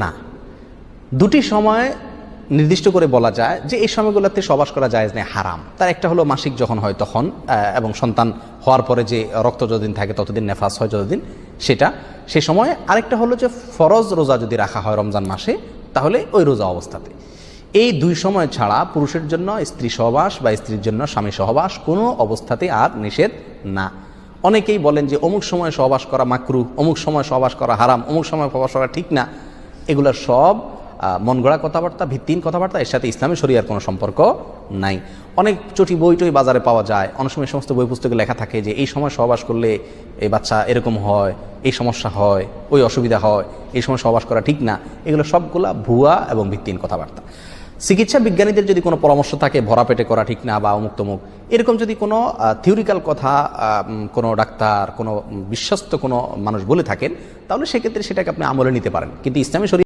না, দুটি সময় নির্দিষ্ট করে বলা যায় যে এই সময়গুলোতে সহবাস করা জায়েজ নেই, হারাম। তার একটা হলো মাসিক যখন হয় তখন, এবং সন্তান হওয়ার পরে যে রক্ত যতদিন থাকে ততদিন, নেফাস হয় যতদিন, সেটা সে সময়। আরেকটা হলো যে ফরজ রোজা যদি রাখা হয় রমজান মাসে, তাহলে ওই রোজা অবস্থাতে। এই দুই সময় ছাড়া পুরুষের জন্য স্ত্রী সহবাস বা স্ত্রীর জন্য স্বামী সহবাস কোনো অবস্থাতে আর নিষেধ না। অনেকেই বলেন যে অমুক সময় সহবাস করা মাকরু, অমুক সময় সহবাস করা হারাম, অমুক সময় সহবাস করা ঠিক না। এগুলো সব মন গড়া কথাবার্তা, ভিত্তিহীন কথাবার্তা। এর সাথে ইসলামী শরিয়ার কোনো সম্পর্ক নাই। অনেক চটি বই টই বাজারে পাওয়া যায়, অনেক সময় সমস্ত বই পুস্তকে লেখা থাকে যে এই সময় সহবাস করলে এই বাচ্চা এরকম হয়, এই সমস্যা হয়, ওই অসুবিধা হয়, এই সময় সহবাস করা ঠিক না। এগুলো সবগুলা ভুয়া এবং ভিত্তিহীন কথাবার্তা। চিকিৎসা বিজ্ঞানীদের যদি কোনো পরামর্শ থাকে ভরা পেটে করা ঠিক না বা অমুক তমুক, এরকম যদি কোনো থিওরিক্যাল কথা কোনো ডাক্তার, কোনো বিশ্বস্ত কোনো মানুষ বলে থাকেন, তাহলে সেক্ষেত্রে সেটাকে আপনি আমলে নিতে পারেন। কিন্তু ইসলামী শরিয়া